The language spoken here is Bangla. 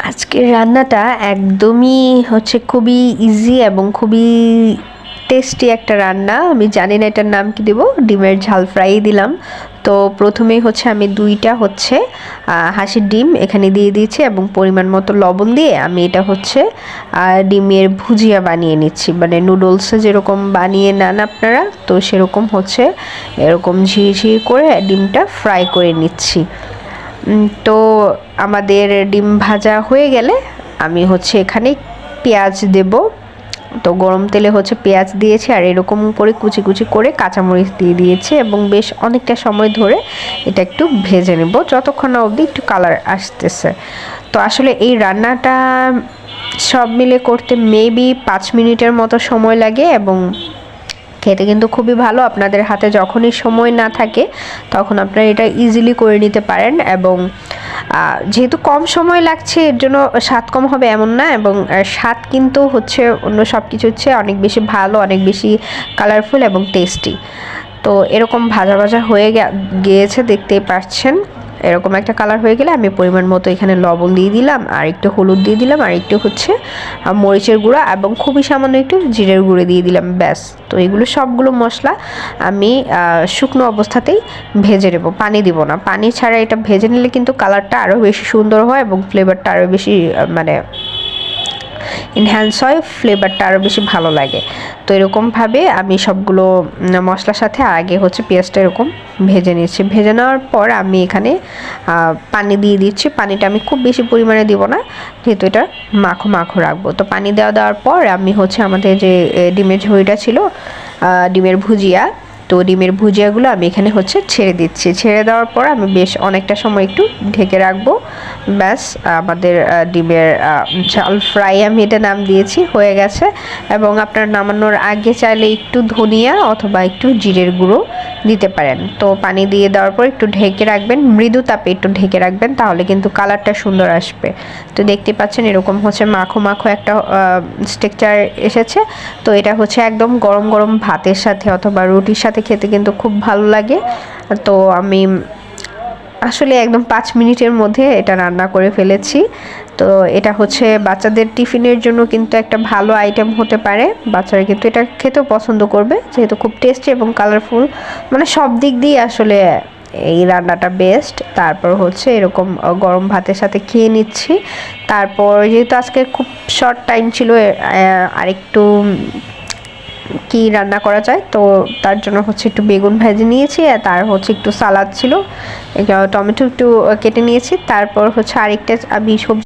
আজকের রান্নাটা একদমই খুবই ইজি এবং খুবই টেস্টি একটা রান্না। আমি জানি না এটার নাম কি দেব, ডিমের ঝাল ফ্রাই দিলাম। তো প্রথমেই আমি দুইটা হাঁসের ডিম এখানে দিয়ে দিয়েছি এবং পরিমাণ মতো লবণ দিয়ে আমি এটা ডিমের ভুজিয়া বানিয়ে নিচ্ছি, মানে নুডলসে যেরকম বানিয়ে নেন আপনারা, তো সেরকম এরকম ঝিরিঝিরি করে ডিমটা ফ্রাই করে নিচ্ছি। তো আমাদের ডিম ভাজা হয়ে গেলে আমি এখানে পেঁয়াজ দেব। তো গরম তেলে পেঁয়াজ দিয়েছি আর এরকম করে কুচি কুচি করে কাঁচামরিচ দিয়ে দিয়েছি এবং বেশ অনেকটা সময় ধরে এটা একটু ভেজে নেব যতক্ষণ না অবধি একটু কালার আসতেছে। তো আসলে এই রান্নাটা সব মিলে করতে মেবি 5 মিনিটের মতো সময় লাগে এবং খেতে কিন্তু খুবই ভালো। আপনাদের হাতে যখনই সময় না থাকে তখন আপনারা এটা ইজিলি করে নিতে পারেন এবং যেহেতু কম সময় লাগছে এর জন্য স্বাদ কম হবে এমন না, এবং স্বাদ কিন্তু অন্য সব কিছু অনেক বেশি ভালো, অনেক বেশি কালারফুল এবং টেস্টি। তো এরকম ভাজা ভাজা হয়ে গিয়েছে, দেখতেই পাচ্ছেন। এরকম একটা কালার হয়ে গেলে আমি পরিমাণ মতো এখানে লবণ দিয়ে দিলাম আর একটু হলুদ দিয়ে দিলাম আর একটু মরিচের গুঁড়া এবং খুবই সামান্য একটু জিরের গুঁড়ো দিয়ে দিলাম, ব্যাস। তো এগুলো সবগুলো মশলা আমি শুকনো অবস্থাতেই ভেজে নেব, পানি দিব না। পানি ছাড়া এটা ভেজে নিলে কিন্তু কালারটা আরও বেশি সুন্দর হয় এবং ফ্লেভারটা আরও বেশি মানে এনহ্যান্স হয়, ফ্লেভারটা আরও বেশি ভালো লাগে। তো এরকমভাবে আমি সবগুলো মশলার সাথে আগে পেঁয়াজটা এরকম ভেজে নিচ্ছি। ভেজে নেওয়ার পর আমি এখানে পানি দিয়ে দিচ্ছি। পানিটা আমি খুব বেশি পরিমাণে দিব না, যেহেতু এটা মাখো মাখো রাখবো। তো পানি দেওয়ার পর আমি আমাদের যে ডিমের ঝুড়িটা ছিল, ডিমের ভুজিয়া, তো ডিমের ভুজিয়াগুলো আমি এখানে ছেড়ে দিচ্ছি। ছেড়ে দেওয়ার পর আমি বেশ অনেকটা সময় একটু ঢেকে রাখবো, ব্যাস। আমাদের ডিমের ঝাল ফ্রাই আমি এটা নাম দিয়েছি, হয়ে গেছে। এবং আপনার নামানোর আগে চাইলে একটু ধনিয়া অথবা একটু জিরের গুঁড়ো দিতে পারেন। তো পানি দিয়ে দেওয়ার পর একটু ঢেকে রাখবেন, মৃদু তাপে একটু ঢেকে রাখবেন, তাহলে কিন্তু কালারটা সুন্দর আসবে। তো দেখতে পাচ্ছেন এরকম মাখো মাখো একটা স্ট্রাকচার এসেছে। তো এটা একদম গরম গরম ভাতের সাথে অথবা রুটির সাথে খেতে কিন্তু খুব ভালো লাগে। তো আমি আসলে একদম 5 মিনিটের মধ্যে এটা রান্না করে ফেলেছি। তো এটা বাচ্চাদের টিফিনের জন্য কিন্তু একটা ভালো আইটেম হতে পারে। বাচ্চারা কিন্তু এটা খেতেও পছন্দ করবে, যেহেতু খুব টেস্টি এবং কালারফুল, মানে সব দিক দিয়ে আসলে এই রান্নাটা বেস্ট। তারপর এরকম গরম ভাতের সাথে খেয়ে নিচ্ছি। তারপর যেহেতু আজকে খুব শর্ট টাইম ছিল, আরেকটু কি রান্না করা যায়, তো তার জন্য একটু বেগুন ভেজে নিয়েছি আর তার একটু সালাদ ছিল, টমেটো একটু কেটে নিয়েছি। তারপর আরেকটা আমি সবজি